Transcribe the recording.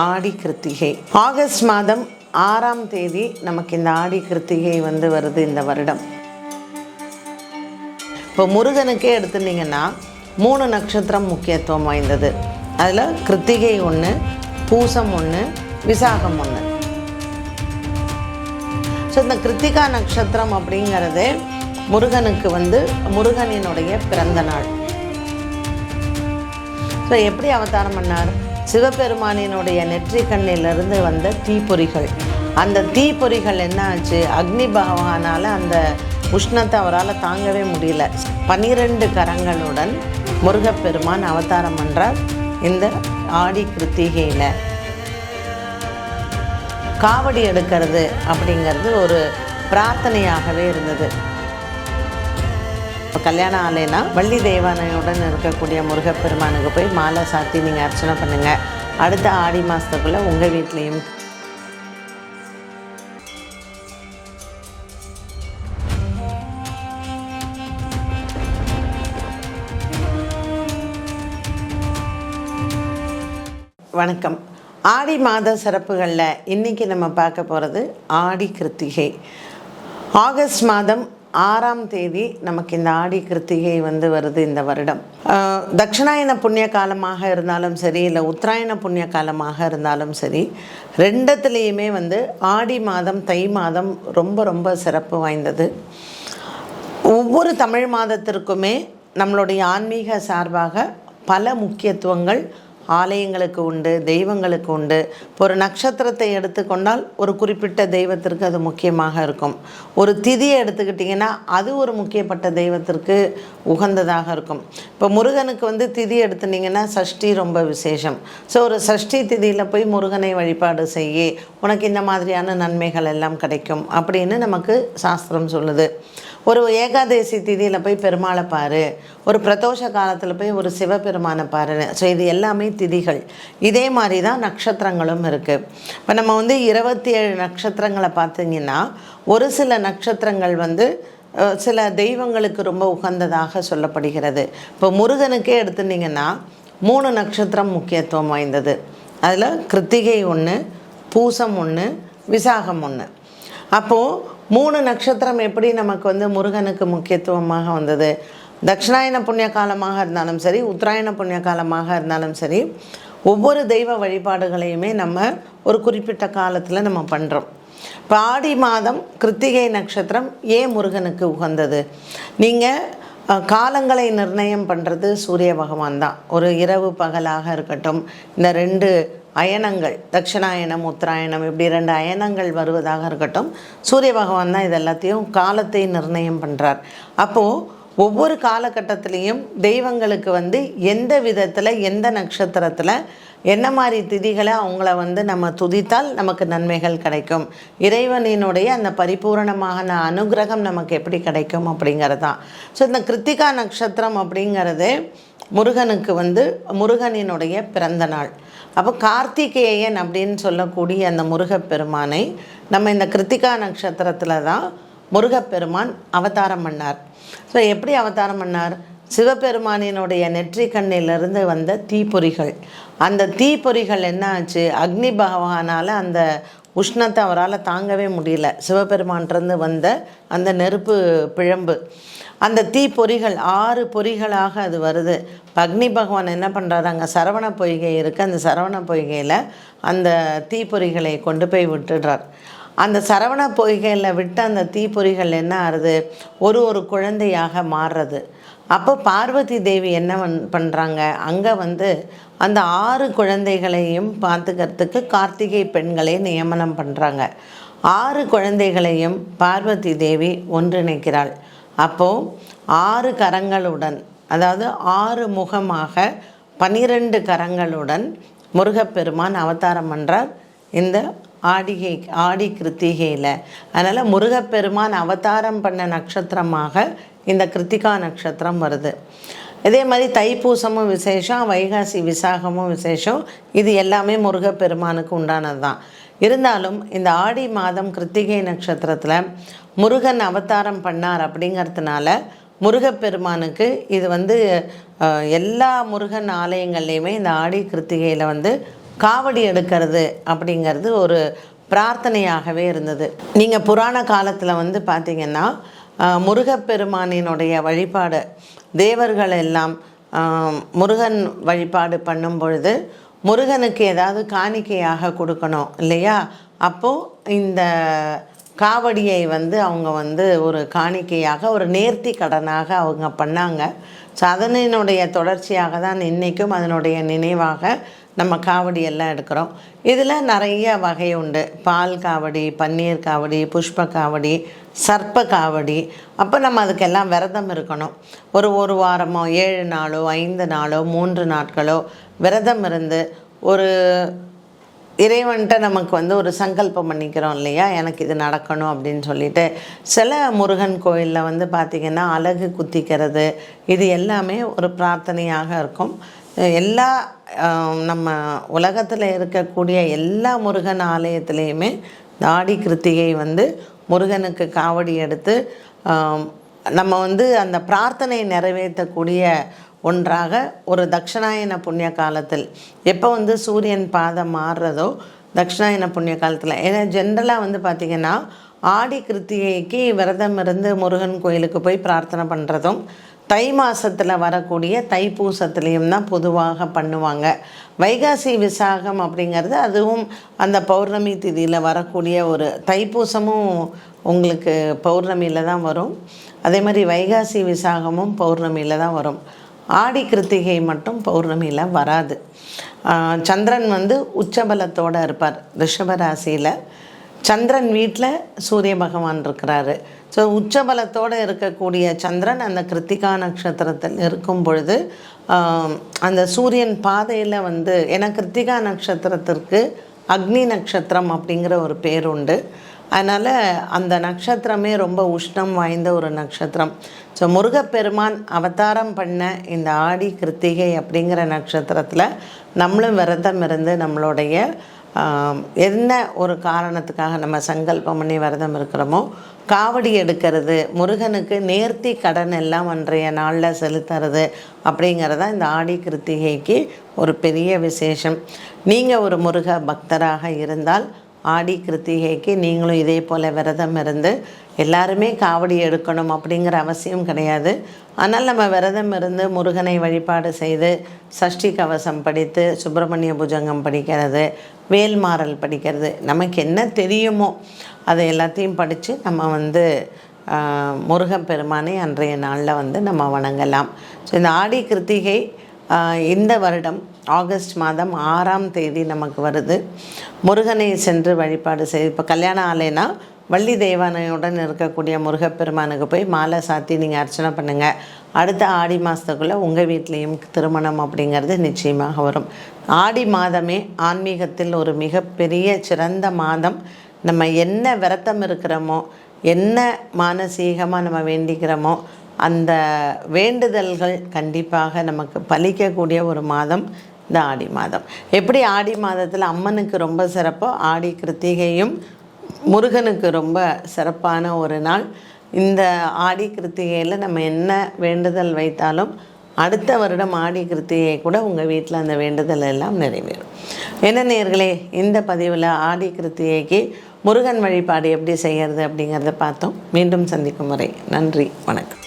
ஆடி Krittika. August மாதம் 6ஆம் தேதி நமக்கு இந்த ஆடி கிருத்திகை வருது இந்த வருடம். இப்போ முருகனுக்கே எடுத்துட்டிங்கன்னா 3 நட்சத்திரம் முக்கியத்துவம் வாய்ந்தது. அதில் கிருத்திகை 1, பூசம் 1, விசாகம் 1. ஸோ இந்த கிருத்திகா நட்சத்திரம் அப்படிங்கிறது முருகனுக்கு முருகனினுடைய பிறந்த நாள். ஸோ எப்படி அவதாரம் பண்ணார்? சிவபெருமானினுடைய நெற்றி கண்ணிலிருந்து வந்த தீப்பொறிகள். அந்த தீப்பொறிகள் என்ன ஆச்சு? அக்னி பகவானால் அந்த உஷ்ணத்தை அவரால் தாங்கவே முடியல. 12 கரங்களுடன் முருகப்பெருமான் அவதாரம் பண்ணுறார் இந்த ஆடி கிருத்திகையில். காவடி எடுக்கிறது அப்படிங்கிறது ஒரு பிரார்த்தனையாகவே இருந்தது. கல்யாணம் ஆலைனா வள்ளி தெய்வானையுடன் இருக்கக்கூடிய முருகப்பெருமானுக்கு போய் மாலை சாத்தி நீங்கள் அர்ச்சனை பண்ணுங்கள். அடுத்த ஆடி மாதத்துக்குள்ளே உங்கள் வீட்லேயும் வணக்கம். ஆடி மாத சிறப்புகளில் இன்றைக்கி நம்ம பார்க்க போகிறது ஆடி கிருத்திகை. ஆகஸ்ட் மாதம் 6ஆம் தேதி நமக்கு இந்த ஆடி கிருத்திகை வருது இந்த வருடம். தட்சிணாயன புண்ணிய காலமாக இருந்தாலும் சரி, இல்லை உத்தராயண புண்ணிய காலமாக இருந்தாலும் சரி, ரெண்டுத்துலேயுமே ஆடி மாதம் தை மாதம் ரொம்ப ரொம்ப சிறப்பு வாய்ந்தது. ஒவ்வொரு தமிழ் மாதத்திற்குமே நம்மளுடைய ஆன்மீக சார்பாக பல முக்கியத்துவங்கள் ஆலயங்களுக்கு உண்டு, தெய்வங்களுக்கு உண்டு. இப்போ ஒரு நட்சத்திரத்தை எடுத்துக்கொண்டால் ஒரு குறிப்பிட்ட தெய்வத்திற்கு அது முக்கியமாக இருக்கும். ஒரு திதியை எடுத்துக்கிட்டிங்கன்னா அது ஒரு முக்கியப்பட்ட தெய்வத்திற்கு உகந்ததாக இருக்கும். இப்போ முருகனுக்கு திதி எடுத்துட்டிங்கன்னா சஷ்டி ரொம்ப விசேஷம். ஸோ ஒரு சஷ்டி திதியில் போய் முருகனை வழிபாடு செய்ய உனக்கு இந்த மாதிரியான நன்மைகள் எல்லாம் கிடைக்கும் அப்படின்னு நமக்கு சாஸ்திரம் சொல்லுது. ஒரு ஏகாதசி திதியில் போய் பெருமாளை பாரு, ஒரு பிரதோஷ காலத்தில் போய் ஒரு சிவபெருமானை பாருன்னு. ஸோ இது எல்லாமே திதிகள். இதே மாதிரி தான் நட்சத்திரங்களும் இருக்குது. இப்போ நம்ம 27 நட்சத்திரங்களை பார்த்திங்கன்னா ஒரு சில நட்சத்திரங்கள் சில தெய்வங்களுக்கு ரொம்ப உகந்ததாக சொல்லப்படுகிறது. இப்போ முருகனுக்கே எடுத்துட்டிங்கன்னா 3 நட்சத்திரம் முக்கியத்துவம் வாய்ந்தது. அதில் கிருத்திகை 1, பூசம் 1, விசாகம் 1. அப்போது 3 நட்சத்திரம் எப்படி நமக்கு முருகனுக்கு முக்கியத்துவமாக வந்தது? தட்சிணாயன புண்ணிய காலமாக இருந்தாலும் சரி, உத்தராயண புண்ணிய காலமாக இருந்தாலும் சரி, ஒவ்வொரு தெய்வ வழிபாடுகளையுமே நம்ம ஒரு குறிப்பிட்ட காலத்தில் நம்ம பண்ணுறோம். இப்போ ஆடி மாதம் கிருத்திகை நட்சத்திரம் ஏன் முருகனுக்கு உகந்தது? நீங்கள் காலங்களை நிர்ணயம் பண்ணுறது சூரிய பகவான் தான். ஒரு இரவு பகலாக இருக்கட்டும், இந்த 2 அயனங்கள் தட்சிணாயனம் உத்தராயணம் இப்படி 2 அயனங்கள் வருவதாக இருக்கட்டும், சூரிய பகவான் தான் இது எல்லாத்தையும் காலத்தை நிர்ணயம் பண்ணுறார். அப்போது ஒவ்வொரு காலகட்டத்திலையும் தெய்வங்களுக்கு எந்த விதத்தில் எந்த நட்சத்திரத்தில் என்ன மாதிரி திதிகளை அவங்கள நம்ம துதித்தால் நமக்கு நன்மைகள் கிடைக்கும், இறைவனினுடைய அந்த பரிபூரணமான அனுகிரகம் நமக்கு எப்படி கிடைக்கும் அப்படிங்கிறது தான். ஸோ இந்த கிருத்திகா நட்சத்திரம் அப்படிங்கிறது முருகனுக்கு முருகனினுடைய பிறந்த நாள். அப்போ கார்த்திகேயன் அப்படின்னு சொல்லக்கூடிய அந்த முருகப்பெருமானை நம்ம இந்த கிருத்திகா நட்சத்திரத்தில் தான் முருகப்பெருமான் அவதாரம் பண்ணார். ஸோ எப்படி அவதாரம் பண்ணார்? சிவபெருமானினுடைய நெற்றி கண்ணிலிருந்து வந்த தீப்பொறிகள். அந்த தீப்பொறிகள் என்ன ஆச்சு? அக்னி பகவானால் அந்த உஷ்ணத்தை அவரால் தாங்கவே முடியல. சிவபெருமான்கிட்டருந்து வந்த அந்த நெருப்பு பிழம்பு, அந்த தீப்பொறிகள் 6 பொறிகளாக அது வருது. அக்னி பகவான் என்ன பண்ணுறாரு? அங்கே சரவண பொய்கை இருக்குது. அந்த சரவண பொய்கையில் அந்த தீப்பொறிகளை கொண்டு போய் விட்டுடுறார். அந்த சரவண பொய்கையில் விட்ட அந்த தீப்பொறிகள் என்ன ஆறுது? ஒரு குழந்தையாக மாறுறது. அப்போ பார்வதி தேவி என்ன பண்ணுறாங்க? அங்கே அந்த 6 குழந்தைகளையும் பார்த்துக்கிறதுக்கு கார்த்திகை பெண்களை நியமனம் பண்ணுறாங்க. 6 குழந்தைகளையும் பார்வதி தேவி ஒன்றிணைக்கிறாள். அப்போது 6 கரங்களுடன், அதாவது 6 முகமாக 12 கரங்களுடன் முருகப்பெருமான் அவதாரம் பண்ணுறார் இந்த ஆடி கிருத்திகையில். அதனால் முருகப்பெருமான் அவதாரம் பண்ண நட்சத்திரமாக இந்த கிருத்திகா நட்சத்திரம் வருது. இதே மாதிரி தைப்பூசமும் விசேஷம், வைகாசி விசாகமும் விசேஷம். இது எல்லாமே முருகப்பெருமானுக்கு உண்டானது தான். இருந்தாலும் இந்த ஆடி மாதம் கிருத்திகை நட்சத்திரத்தில் முருகன் அவதாரம் பண்ணார் அப்படிங்கிறதுனால முருகப்பெருமானுக்கு இது எல்லா முருகன் ஆலயங்கள்லேயுமே இந்த ஆடி கிருத்திகையில் காவடி எடுக்கிறது அப்படிங்கிறது ஒரு பிரார்த்தனையாகவே இருந்தது. நீங்கள் புராண காலத்தில் வந்து பார்த்திங்கன்னா முருகப்பெருமானினுடைய வழிபாடு தேவர்கள் எல்லாம் முருகன் வழிபாடு பண்ணும் பொழுது முருகனுக்கு ஏதாவது காணிக்கையாக கொடுக்கணும் இல்லையா? அப்போது இந்த காவடியை வந்து அவங்க வந்து ஒரு காணிக்கையாக ஒரு நேர்த்தி கடனாக அவங்க பண்ணாங்க. ஸோ அதனுடைய தொடர்ச்சியாக தான் இன்றைக்கும் அதனுடைய நினைவாக நம்ம காவடி எல்லாம் எடுக்கிறோம். இதில் நிறைய வகை உண்டு. பால் காவடி, பன்னீர் காவடி, புஷ்ப காவடி, சர்ப்ப காவடி. அப்போ நம்ம அதுக்கெல்லாம் விரதம் இருக்கணும். ஒரு வாரமோ 7 நாளோ 5 நாளோ 3 நாட்களோ விரதம் இருந்து ஒரு இறைவன்கிட்ட நமக்கு வந்து ஒரு சங்கல்பம் பண்ணிக்கிறோம் இல்லையா, எனக்கு இது நடக்கணும் அப்படின்னு சொல்லிட்டு. சில முருகன் கோயிலில் வந்து பார்த்திங்கன்னா அலகு குத்திக்கிறது இது எல்லாமே ஒரு பிரார்த்தனையாக இருக்கும். எல்லா நம்ம உலகத்தில் இருக்கக்கூடிய எல்லா முருகன் ஆலயத்துலேயுமே ஆடி கிருத்திகை வந்து முருகனுக்கு காவடி எடுத்து நம்ம வந்து அந்த பிரார்த்தனை நிறைவேற்றக்கூடிய ஒன்றாக ஒரு தட்சிணாயன புண்ணிய காலத்தில் எப்போ வந்து சூரியன் பாதம் மாறுறதோ தட்சிணாயன புண்ணிய காலத்தில். ஏன்னா ஜென்ரலாக வந்து பார்த்திங்கன்னா ஆடி கிருத்திகைக்கு விரதம் இருந்து முருகன் கோயிலுக்கு போய் பிரார்த்தனை பண்ணுறதும் தை மாதத்தில் வரக்கூடிய தைப்பூசத்துலேயும் தான் பொதுவாக பண்ணுவாங்க. வைகாசி விசாகம் அப்படிங்கிறது அதுவும் அந்த பௌர்ணமி திதியில் வரக்கூடிய ஒரு தைப்பூசமும் உங்களுக்கு பௌர்ணமியில் தான் வரும். அதே மாதிரி வைகாசி விசாகமும் பௌர்ணமியில் தான் வரும். ஆடி கிருத்திகை மட்டும் பௌர்ணமியில் வராது. சந்திரன் வந்து உச்சபலத்தோடு இருப்பார். ரிஷபராசியில் சந்திரன் வீட்டில் சூரிய பகவான் இருக்கிறாரு. ஸோ உச்சபலத்தோடு இருக்கக்கூடிய சந்திரன் அந்த கிருத்திகா நட்சத்திரத்தில் இருக்கும் பொழுது அந்த சூரியன் பாதையில் வந்து, ஏன்னா கிருத்திகா நட்சத்திரத்திற்கு அக்னி நட்சத்திரம் அப்படிங்கிற ஒரு பேர் உண்டு. அதனால் அந்த நட்சத்திரமே ரொம்ப உஷ்ணம் வாய்ந்த ஒரு நட்சத்திரம். ஸோ முருகப்பெருமான் அவதாரம் பண்ண இந்த ஆடி கிருத்திகை அப்படிங்கிற நட்சத்திரத்தில் நம்மளும் விரதம் இருந்து நம்மளுடைய என்ன ஒரு காரணத்துக்காக நம்ம சங்கல்பம் பண்ணி விரதம் இருக்கிறோமோ காவடி எடுக்கிறது, முருகனுக்கு நேர்த்தி கடன் எல்லாம் அன்றைய நாளில் செலுத்துறது அப்படிங்கிறதான் இந்த ஆடி கிருத்திகைக்கு ஒரு பெரிய விசேஷம். நீங்கள் ஒரு முருக பக்தராக இருந்தால் ஆடி கிருத்திகைக்கு நீங்களும் இதே போல் விரதம் இருந்து, எல்லாருமே காவடி எடுக்கணும் அப்படிங்கிற அவசியம் கிடையாது. ஆனால் நம்ம விரதம் இருந்து முருகனை வழிபாடு செய்து சஷ்டி கவசம் படித்து சுப்பிரமணிய புஜங்கம் படிக்கிறது, வேல்மாறல் படிக்கிறது, நமக்கு என்ன தெரியுமோ அதை எல்லாத்தையும் படித்து நம்ம வந்து முருகப்பெருமானை அன்றைய நாளில் வந்து நம்ம வணங்கலாம். ஸோ இந்த ஆடி கிருத்திகை இந்த வருடம் ஆகஸ்ட் மாதம் 6ஆம் தேதி நமக்கு வருது. முருகனை சென்று வழிபாடு செய்து, இப்போ கல்யாணம் ஆலைனா வள்ளி தெய்வானையுடன் இருக்கக்கூடிய முருகப்பெருமானுக்கு போய் மாலை சாத்தி நீங்கள் அர்ச்சனை பண்ணுங்கள். அடுத்த ஆடி மாதத்துக்குள்ளே உங்கள் வீட்லேயும் திருமணம் அப்படிங்கிறது நிச்சயமாக வரும். ஆடி மாதமே ஆன்மீகத்தில் ஒரு மிகப்பெரிய சிறந்த மாதம். நம்ம என்ன விரதம் இருக்கிறோமோ, என்ன மானசீகமாக நம்ம வேண்டிக்கிறோமோ அந்த வேண்டுதல்கள் கண்டிப்பாக நமக்கு பலிக்கக்கூடிய ஒரு மாதம் இந்த ஆடி மாதம். எப்படி ஆடி மாதத்தில் அம்மனுக்கு ரொம்ப சிறப்போ, ஆடி கிருத்திகையும் முருகனுக்கு ரொம்ப சிறப்பான ஒரு நாள். இந்த ஆடி கிருத்திகையில் நம்ம என்ன வேண்டுதல் வைத்தாலும் அடுத்த வருடம் ஆடி கிருத்திகை கூட உங்கள் வீட்டில் அந்த வேண்டுதல் எல்லாம் நிறைவேறும். என்ன நேயர்களே, இந்த பதிவில் ஆடி கிருத்திகைக்கு முருகன் வழிபாடு எப்படி செய்கிறது அப்படிங்கிறத பார்த்தோம். மீண்டும் சந்திக்கும் வரை நன்றி, வணக்கம்.